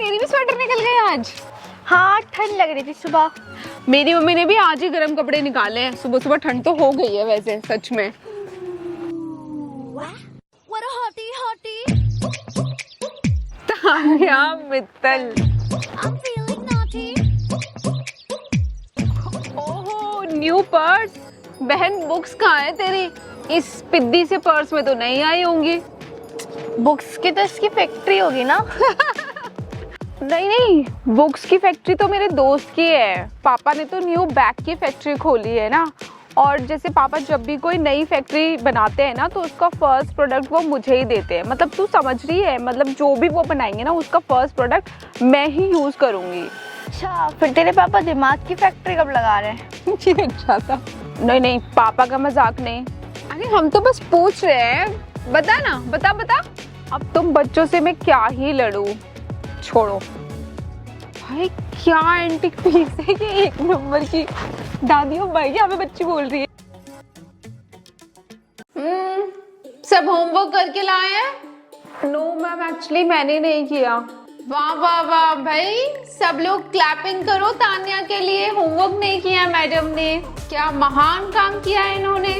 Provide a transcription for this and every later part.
तेरी भी स्वेटर निकल गई आज? हाँ, ठंड लग रही थी सुबह। मेरी मम्मी ने भी आज ही गर्म कपड़े निकाले हैं। सुबह सुबह ठंड तो हो गई है वैसे सच में। तान्या मित्तल। ओहो, न्यू पर्स। बहन बुक्स कहाँ है तेरी? इस पिद्दी से पर्स में तो नहीं आई होंगी। बुक्स की तो इसकी फैक्ट्री होगी ना। नहीं नहीं, बुक्स की फैक्ट्री तो मेरे दोस्त की है। पापा ने तो न्यू बैग की फैक्ट्री खोली है ना। और जैसे पापा जब भी कोई नई फैक्ट्री बनाते हैं ना तो उसका फर्स्ट प्रोडक्ट वो मुझे ही देते हैं। मतलब तू समझ रही है, मतलब जो भी वो बनाएंगे ना उसका फर्स्ट प्रोडक्ट मैं ही यूज करूंगी। अच्छा, फिर तेरे पापा दिमाग की फैक्ट्री कब लगा रहे हैं? ये अच्छा था। नहीं नहीं, पापा का मजाक नहीं। अरे हम तो बस पूछ रहे हैं। बता ना, बता बता। अब तुम बच्चों से मैं क्या ही लड़ूं। छोड़ो भाई, क्या एंटिक पीस है ये, एक नंबर की। दादियों भाई हमें बच्ची बोल रही है। सब होमवर्क करके लाए हैं? नो मैम, एक्चुअली मैंने नहीं किया। वाह वाह वाह भाई, सब लोग क्लैपिंग करो तान्या के लिए। होमवर्क नहीं किया मैडम ने, क्या महान काम किया है इन्होंने।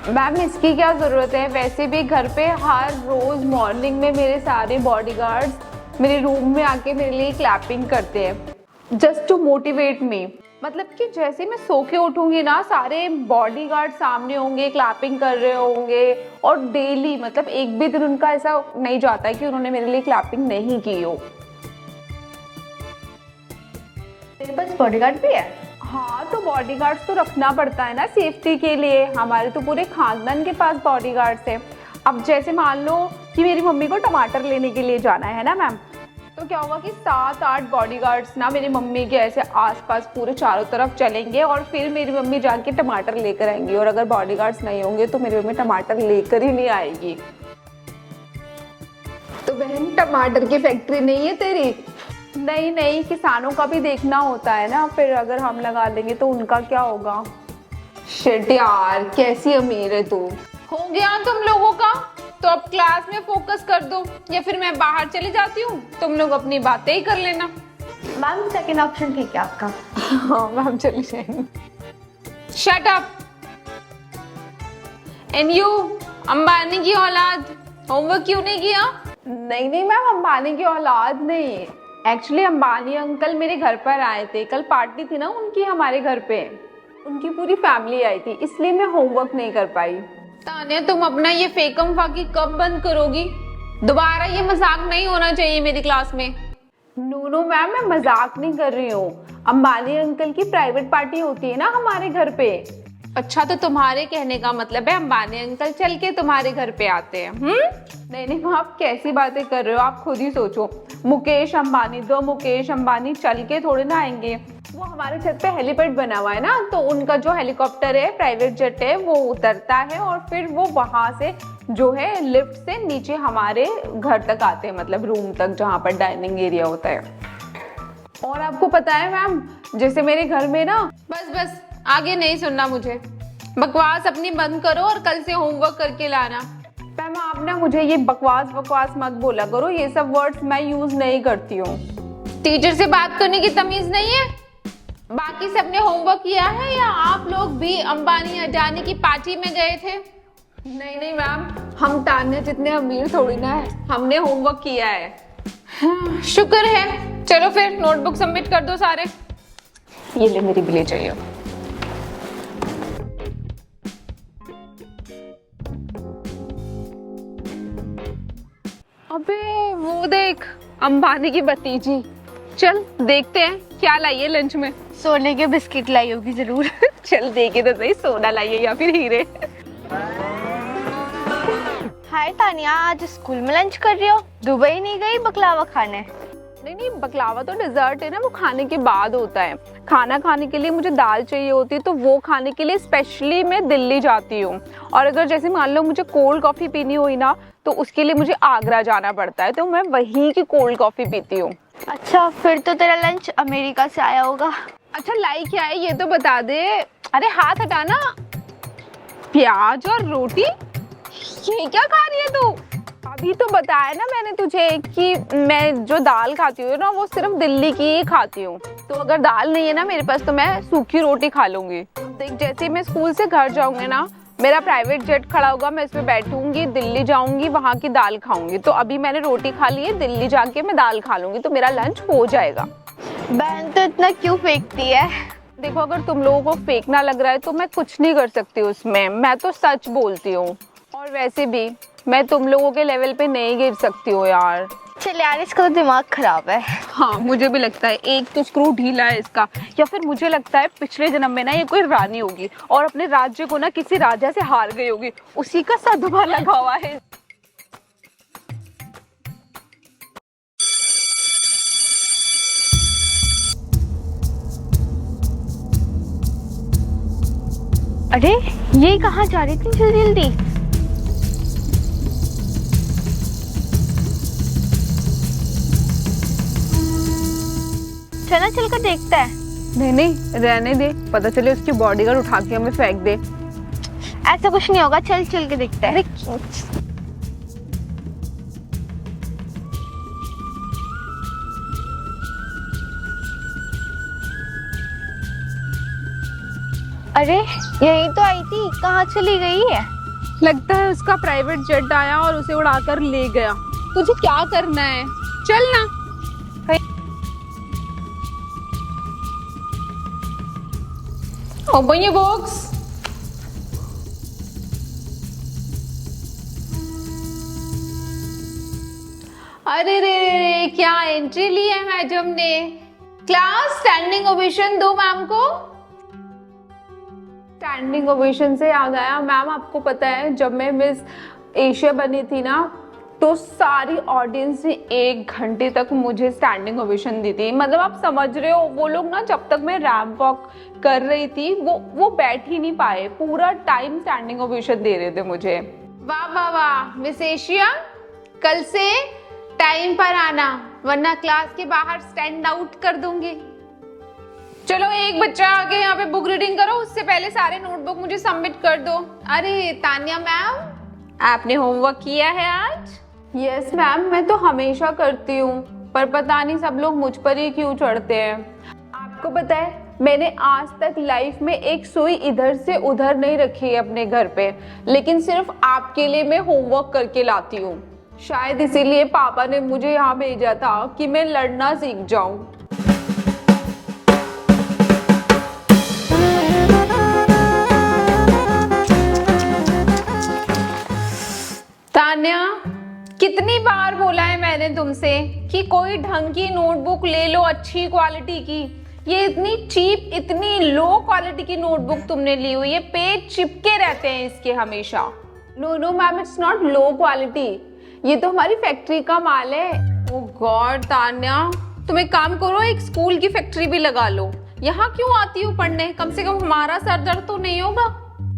मैम इसकी क्या जरूरत है, वैसे भी घर पे हर रोज मॉर्निंग में मेरे सारे बॉडीगार्ड्स मेरे रूम में आके मेरे लिए क्लैपिंग करते हैं जस्ट टू मोटिवेट मी। मतलब कि जैसे मैं सो के उठूंगी ना, सारे बॉडीगार्ड सामने होंगे, क्लैपिंग कर रहे होंगे। और डेली, मतलब एक भी दिन उनका ऐसा नहीं जाता है कि उन्होंने मेरे लिए क्लैपिंग नहीं की हो। तेरे पास बॉडीगार्ड भी है? हाँ, तो बॉडीगार्ड्स तो रखना पड़ता है ना सेफ्टी के लिए। हमारे तो पूरे खानदान के पास बॉडीगार्ड्स है। अब जैसे मान लो कि मेरी मम्मी को टमाटर लेने के लिए जाना है ना मैम, तो क्या होगा कि 7-8 बॉडीगार्ड्स ना मेरी मम्मी के ऐसे आसपास पूरे चारों तरफ चलेंगे और फिर मेरी मम्मी जाके टमाटर लेकर आएंगी। और अगर बॉडीगार्ड्स नहीं होंगे तो मेरी मम्मी टमाटर लेकर ही नहीं आएगी। तो बहन टमाटर की फैक्ट्री नहीं है तेरी? नहीं नहीं, किसानों का भी देखना होता है ना। फिर अगर हम लगा देंगे तो उनका क्या होगा। शिट यार, कैसी अमीर है तू। हो गया तुम लोगों का, तो अब क्लास में फोकस कर दो या फिर मैं बाहर चली जाती हूँ। तुम लोग अपनी बातें ही कर लेना। मैम सेकंड ऑप्शन ठीक है आपका। हाँ मैम, चली जाएंगे। Shut up. And you Ambani की औलाद, होमवर्क क्यों नहीं किया? नहीं नहीं मैम, अंबानी की औलाद नहीं। एक्चुअली अंबानी अंकल मेरे घर पर आए थे, कल पार्टी थी ना उनकी हमारे घर पे। उनकी पूरी फैमिली आई थी, इसलिए मैं होमवर्क नहीं कर पाई। तान्या तुम अपना ये फेकम फाकी कब बंद करोगी? दोबारा ये मजाक नहीं होना चाहिए मेरी क्लास में। नो नो मैम, मैं मजाक नहीं कर रही हूँ। अंबानी अंकल की प्राइवेट पार्टी होती है ना हमारे घर पे। अच्छा, तो तुम्हारे कहने का मतलब है अंबानी अंकल चल के तुम्हारे घर पे आते हैं? नहीं नहीं, आप कैसी बातें कर रहे हो, आप खुद ही सोचो। मुकेश अंबानी, दो मुकेश अंबानी चल के थोड़े ना आएंगे। वो हमारे छत पे हेलीपैड बना हुआ है ना, तो उनका जो हेलीकॉप्टर है, प्राइवेट जेट है, वो उतरता है और फिर वो वहां से जो है लिफ्ट से नीचे हमारे घर तक आते हैं, मतलब रूम तक जहाँ पर डाइनिंग एरिया होता है। और आपको पता है मैम, जैसे मेरे घर में ना, बस बस आगे नहीं सुनना मुझे। बकवास अपनी बंद करो और कल से होमवर्क करके लाना। मैम आप ना मुझे ये बकवास मत बोला करो, ये सब वर्ड्स मैं यूज नहीं करती हूँ। टीचर से बात करने की तमीज नहीं है? बाकी सबने होमवर्क किया है या आप लोग भी अंबानी अडानी की पार्टी में गए थे? नहीं नहीं मैम, हम तान्या जितने अमीर थोड़ी ना है, हमने होमवर्क किया है। हाँ, शुक्र है। चलो फिर नोटबुक सबमिट कर दो सारे। ये ले, मेरी भी ले जाइए। अबे वो देख, अंबानी की भतीजी। चल देखते हैं क्या लाई है लंच में। सोने के बिस्किट लाई होगी जरूर। चल देखे तो सही, सोना लाई है या फिर हीरे। हाय तानिया, आज स्कूल में लंच कर रही हो? दुबई नहीं गई बकलावा खाने? नहीं नहीं, बकलावा तो डिजर्ट है ना, वो खाने के बाद होता है। खाना खाने के लिए मुझे दाल चाहिए होती है, तो वो खाने के लिए स्पेशली मैं दिल्ली जाती हूँ। और अगर जैसे मान लो मुझे कोल्ड कॉफी पीनी हुई ना, तो उसके लिए मुझे आगरा जाना पड़ता है, तो मैं वहीं की कोल्ड कॉफी पीती हूँ। अच्छा, फिर तो तेरा लंच अमेरिका से आया होगा। अच्छा लाई क्या है ये तो बता दे। अरे हाथ हटाना। प्याज और रोटी, ये क्या खा रही है तू? अब अभी तो बताया ना मैंने तुझे कि मैं जो दाल खाती हूँ ना वो सिर्फ दिल्ली की ही खाती हूँ। तो अगर दाल नहीं है ना मेरे पास तो मैं सूखी रोटी खा लूंगी। देख जैसे ही मैं स्कूल से घर जाऊंगी ना, मेरा प्राइवेट जेट खड़ा होगा, मैं इसमें बैठूंगी, दिल्ली जाऊंगी, वहाँ की दाल खाऊंगी। तो अभी मैंने रोटी खा ली है, दिल्ली जाके मैं दाल खा लूंगी, तो मेरा लंच हो जाएगा। बहन तो इतना क्यों फेंकती है? देखो अगर तुम लोगों को फेंकना लग रहा है तो मैं कुछ नहीं कर सकती उसमें, मैं तो सच बोलती हूँ। और वैसे भी मैं तुम लोगों के लेवल पे नहीं गिर सकती हूँ यार। चल यार, इसका तो दिमाग खराब है। हाँ मुझे भी लगता है, एक तो स्क्रू ढीला है इसका, या फिर मुझे लगता है पिछले जन्म में ना ये कोई रानी होगी और अपने राज्य को ना किसी राजा से हार गई होगी, उसी का सदमा लगा हुआ है। अरे ये कहाँ जा रही थी जल्दी जल्दी? चला चल कर देखता है। नहीं नहीं रहने दे, पता चले उसकी बॉडीगार्ड उठा के हमें फेंक दे। ऐसा कुछ नहीं होगा, चल चल के देखता है। अरे यही तो आई थी, कहाँ चली गई है? लगता है उसका प्राइवेट जेट आया और उसे उड़ाकर ले गया। तुझे क्या करना है, चल ना। Open your box. अरे रे रे, क्या एंट्री ली है मैडम ने। क्लास स्टैंडिंग ओवेशन दो मैम को। स्टैंडिंग ओवेशन से याद आया, मैम आपको पता है जब मैं मिस एशिया बनी थी ना तो सारी ऑडियंस ने 1 घंटे तक मुझे स्टैंडिंग ओवेशन दी थी। मतलब आप समझ रहे हो, वो लोग ना जब तक मैं रैंप वॉक कर रही थी वो बैठ ही नहीं पाए, पूरा टाइम स्टैंडिंग ओवेशन दे रहे थे मुझे। वाह वाह वाह मिस एशिया, कल से टाइम पर आना वरना क्लास के बाहर स्टैंड आउट कर दूंगी। चलो एक बच्चा आगे यहाँ पे बुक रीडिंग करो, उससे पहले सारे नोटबुक मुझे सबमिट कर दो। अरे तानिया मैम, आपने होमवर्क किया है आज? यस मैम, मैं तो हमेशा करती हूँ, पर पता नहीं सब लोग मुझ पर ही क्यों चढ़ते हैं। आपको पता है मैंने आज तक लाइफ में एक सुई इधर से उधर नहीं रखी है अपने घर पे, लेकिन सिर्फ आपके लिए मैं होमवर्क करके लाती हूँ। शायद इसीलिए पापा ने मुझे यहाँ भेजा था कि मैं लड़ना सीख जाऊं। तान्या, कितनी बार बोला है मैंने तुमसे कि कोई ढंग की नोटबुक ले लो अच्छी क्वालिटी की। ये इतनी चीप, इतनी लो क्वालिटी की नोटबुक तुमने ली हुई है, पेज चिपके रहते हैं इसके हमेशा। No no ma'am, it's not low quality, ये तो हमारी फैक्ट्री का माल है। ओह गॉड तान्या, तुम एक काम करो, एक स्कूल की फैक्ट्री भी लगा लो। यहाँ क्यों आती हो पढ़ने, कम से कम हमारा सर दर्द तो नहीं होगा।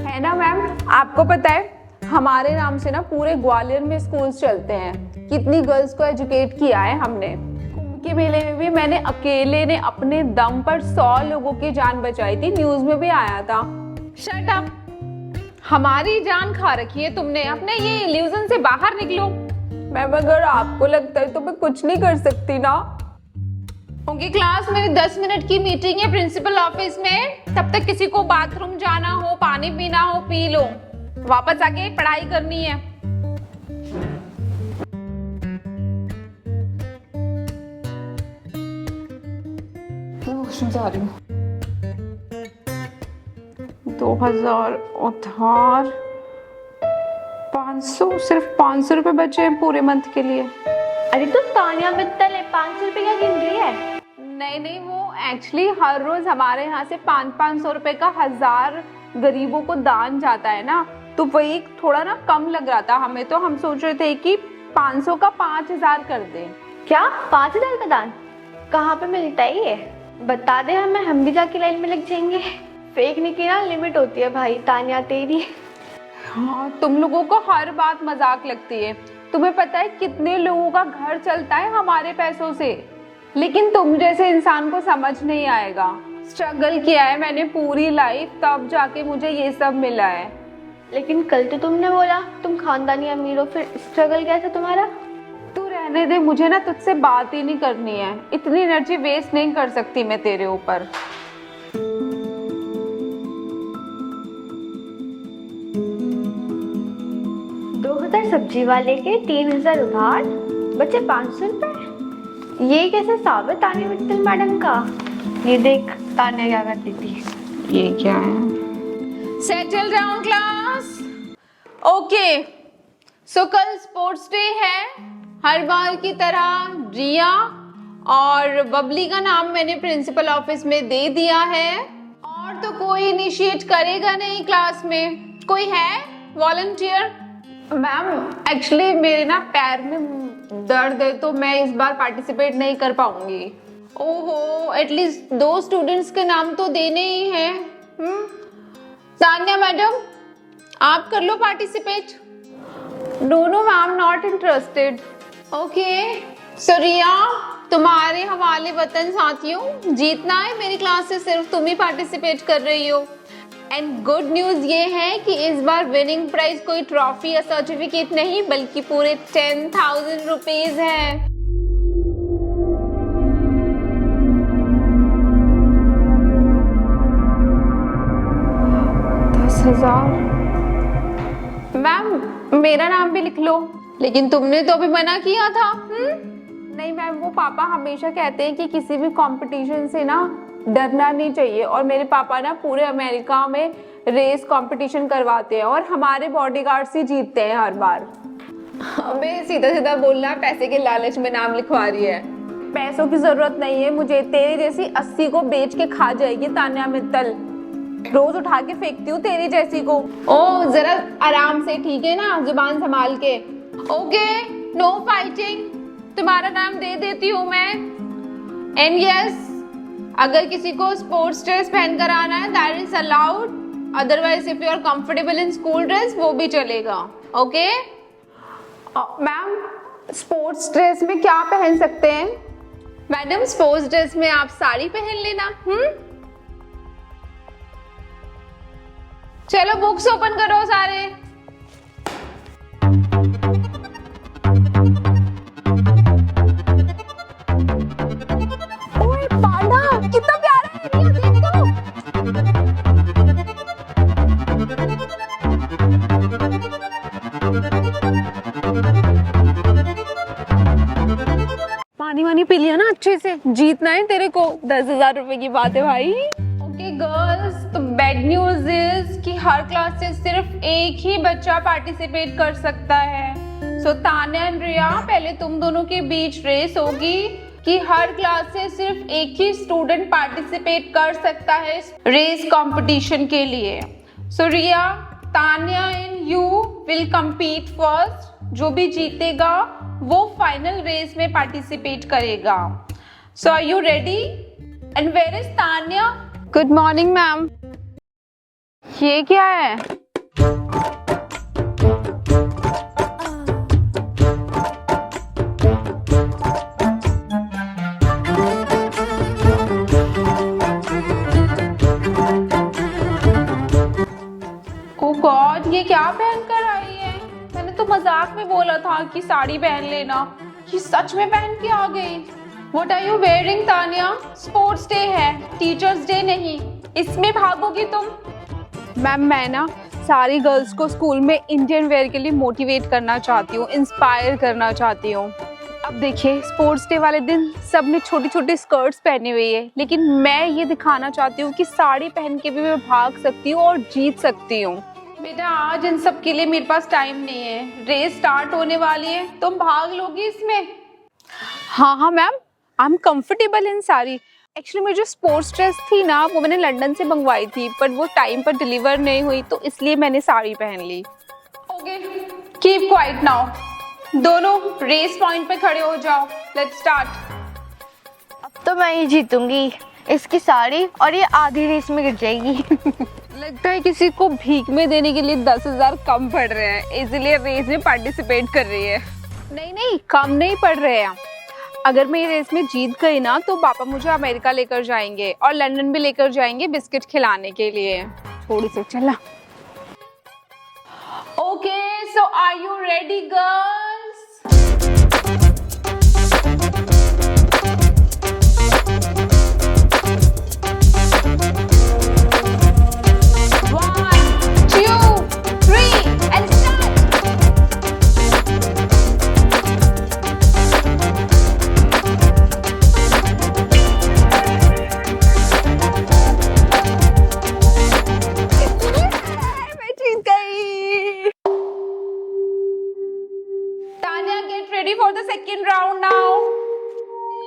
है ना मैम, आपको पता है हमारे नाम से ना पूरे ग्वालियर में स्कूल्स चलते हैं। कितनी गर्ल्स को एजुकेट किया है हमने। कुंभ के मेले में भी मैंने अकेले ने अपने दम पर 100 लोगों की जान बचाई थी, न्यूज में भी आया था। शट अप, हमारी जान खा रखी है तुमने, अपने ये इल्यूजन से बाहर निकलो। मैम अगर आपको लगता है तो मैं कुछ नहीं कर सकती ना। ओके क्लास, मेरी 10 मिनट की मीटिंग है प्रिंसिपल ऑफिस में, तब तक किसी को बाथरूम जाना हो, पानी पीना हो पी लो, वापस आके पढ़ाई करनी है। जा रही हूँ। 2000 उधार, 500, सिर्फ 500 रुपए बचे हैं पूरे मंथ के लिए। अरे तो तानिया मित्तल है, 500 रुपए क्या गिन रही है? नहीं नहीं, वो एक्चुअली हर रोज हमारे यहाँ से 500 रुपए का 1000 गरीबों को दान जाता है ना, तो वही थोड़ा ना कम लग रहा था हमें, तो हम सोच रहे थे कि 500 का 5000 कर दें। क्या 5000 का दान? कहाँ पे मिलता है ये? बता दे हमें, हम भी जाके लाइन में लग जाएंगे। फेंकने की ना लिमिट होती है भाई तानिया तेरी। हाँ, तुम लोगों को हर बात मजाक लगती है। तुम्हें पता है कितने लोगों का घर चलता है हमारे पैसों से, लेकिन तुम जैसे इंसान को समझ नहीं आएगा। स्ट्रगल किया है मैंने पूरी लाइफ, तब जाके मुझे ये सब मिला है। लेकिन कल तो तुमने बोला तुम खानदानी अमीर हो, फिर स्ट्रगल कैसा तुम्हारा? तू रहने दे, मुझे ना तुझसे बात ही नहीं करनी है। इतनी एनर्जी वेस्ट नहीं कर सकती मैं तेरे ऊपर। 2000 सब्जी वाले के 3000 उधार, बचे 500 रुपए। ये कैसे साबित तान्या मित्तल मैडम का? ये देख तान्या क्या करती थी। ये क्या है? Settle down class. ओके, सो कल स्पोर्ट्स डे है। हर बार की तरह रिया और बबली का नाम मैंने प्रिंसिपल ऑफिस में दे दिया है। और तो कोई इनिशिएट करेगा नहीं क्लास में? कोई है वॉलंटियर? मैम एक्चुअली मेरे ना पैर में दर्द है तो मैं इस बार पार्टिसिपेट नहीं कर पाऊंगी। ओहो, एटलीस्ट 2 स्टूडेंट्स के नाम तो देने ही हैं। तान्या मैडम, आप कर लो participate. No ma'am, not interested. Okay, so Riya, तुम्हारे हवाले वतन साथियों, जीतना है मेरी क्लास से सिर्फ तुम ही पार्टिसिपेट कर रही हो। एंड गुड न्यूज ये है कि इस बार विनिंग प्राइज कोई ट्रॉफी या सर्टिफिकेट नहीं बल्कि पूरे 10,000 रुपीज है। 10,000। मैम मेरा नाम भी लिख लो। लेकिन तुमने तो अभी मना किया था। नहीं मैम, वो पापा हमेशा कहते हैं कि किसी भी कंपटीशन से ना डरना नहीं चाहिए। और मेरे पापा ना पूरे अमेरिका में रेस कंपटीशन करवाते हैं और हमारे बॉडीगार्ड्स ही जीतते हैं हर बार। अबे सीधा सीधा बोलना, पैसे के लालच में नाम लिखवा रही है। पैसों की जरूरत नहीं है मुझे, तेरे जैसी 80 को बेच के खा जाएगी तान्या मित्तल। रोज उठा के फेंकती हूँ तेरी जैसी को। ओ जरा आराम से, ठीक है ना, जुबान संभाल के। Okay, no fighting. तुम्हारा नाम दे देती हूँ मैं। एंड यस, अगर किसी को स्पोर्ट्स ड्रेस पहन कर आना है that is allowed. Otherwise if you are comfortable in school dress वो भी चलेगा। ओके मैम, स्पोर्ट्स ड्रेस में क्या पहन सकते हैं? मैडम स्पोर्ट्स ड्रेस में आप साड़ी पहन लेना। चलो बुक्स ओपन करो सारे। ओए पांडा, कितना प्यारा है, ये देख तो। पानी वानी पी लिया ना अच्छे से? जीतना है तेरे को। 10,000 रुपए की बात है भाई। ओके गर्ल्स, तो बैड न्यूज इज कि हर क्लास से सिर्फ एक ही बच्चा पार्टिसिपेट कर सकता है। सो तान्या एंड रिया, पहले तुम दोनों के बीच रेस होगी कि हर क्लास से सिर्फ एक ही स्टूडेंट पार्टिसिपेट कर सकता है रेस कंपटीशन के लिए। So Riya, Tanya and you will compete first. जो भी जीतेगा वो फाइनल रेस में पार्टिसिपेट करेगा। So are you ready? And where is Tanya? Good morning ma'am. ये क्या है? ओ गॉड, ये क्या पहन कर आई है? मैंने तो मजाक में बोला था कि साड़ी पहन लेना, ये सच में पहन के आ गई। What are you wearing Tanya? Sports day है, टीचर्स डे नहीं। इसमें भागोगी तुम? मैम मैं ना सारी गर्ल्स को स्कूल में इंडियन वेयर के लिए मोटिवेट करना चाहती हूँ, इंस्पायर करना चाहती हूँ। अब देखिए, स्पोर्ट्स डे वाले दिन सब ने छोटी छोटी स्कर्ट्स पहनी हुई है, लेकिन मैं ये दिखाना चाहती हूँ कि साड़ी पहन के भी मैं भाग सकती हूँ और जीत सकती हूँ। बेटा आज इन सब के लिए मेरे पास टाइम नहीं है। रेस स्टार्ट होने वाली है, तुम भाग लोगी इसमें? हाँ ma'am, I am comfortable in sari. Actually मेरी जो स्पोर्ट्स ड्रेस थी ना वो मैंने लंदन से मंगवाई थी, पर वो टाइम पर डिलीवर नहीं हुई तो इसलिए मैंने साड़ी पहन ली। Okay, keep quiet now. दोनों रेस पॉइंट पे खड़े हो जाओ। Let's start. अब तो मैं ही जीतूंगी। इसकी साड़ी और ये आधी रेस में गिर जाएगी। लगता है किसी को भीख में देने के लिए 10,000 कम पड़ रहे हैं, इसलिए रेस में पार्टिसिपेट कर रही है। नहीं, कम नहीं पड़ रहे हैं। अगर मैं ये रेस में जीत गई ना तो पापा मुझे अमेरिका लेकर जाएंगे और लंदन भी लेकर जाएंगे बिस्किट खिलाने के लिए। थोड़ी सी चला। so are you ready, girls? One, two, three, and start. मैं जीत गई। Tania, get ready for the second round now.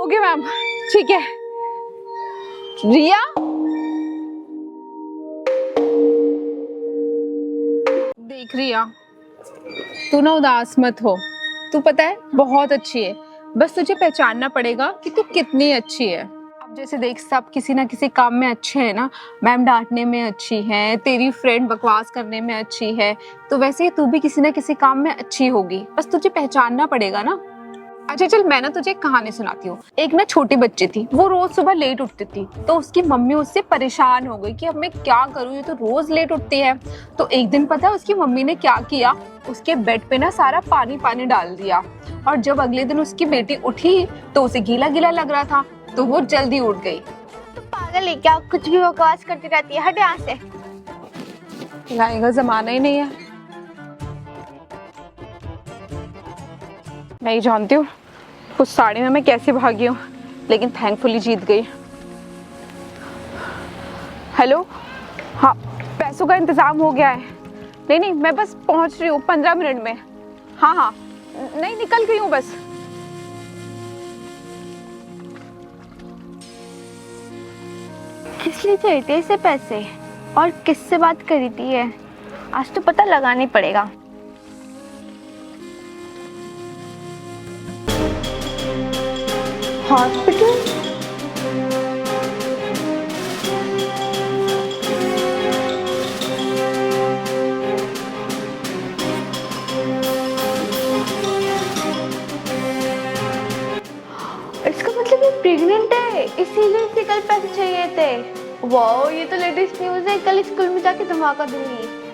Okay, ma'am, ठीक है। रिया, देख रिया, तू ना उदास मत हो। तू पता है बहुत अच्छी है, बस तुझे पहचानना पड़ेगा कि तू कितनी अच्छी है। अब जैसे देख, सब किसी ना किसी काम में अच्छे हैं ना। मैम डांटने में अच्छी है, तेरी फ्रेंड बकवास करने में अच्छी है, तो वैसे ही तू भी किसी ना किसी काम में अच्छी होगी, बस तुझे पहचानना पड़ेगा ना। अच्छा चल, मैं ना तुझे एक कहानी सुनाती हूँ। एक ना छोटी बच्ची थी, वो रोज सुबह लेट उठती थी, तो उसकी मम्मी उससे परेशान हो गई कि अब मैं क्या करूँ, ये तो रोज लेट उठती है। तो एक दिन पता है उसकी मम्मी ने क्या किया, उसके बेड पे ना सारा पानी पानी डाल दिया। और जब अगले दिन उसकी बेटी उठी तो उसे गीला गीला लग रहा था, तो वो जल्दी उठ गई। तो पागल है क्या, कुछ भी बकवास करती रहती है, हट यहाँ से। लाएगा जमाना ही नहीं है। मैं ही जानती हूँ उस साड़ी में मैं कैसे भागी हूँ, लेकिन थैंकफुली जीत गई। हेलो, हाँ पैसों का इंतजाम हो गया है। नहीं नहीं, मैं बस पहुँच रही हूँ 15 मिनट में। हाँ हाँ, नहीं निकल गई हूँ बस। किस लिए चाहिए थे इसे पैसे, और किससे बात करी थी ये, आज तो पता लगाना ही पड़ेगा। हॉस्पिटल? इसका मतलब ये प्रेग्नेंट है, इसीलिए इसे कल पैसे चाहिए थे। वाओ, ये तो लेटेस्ट न्यूज़ है, कल स्कूल में जाके धमाका दूंगी।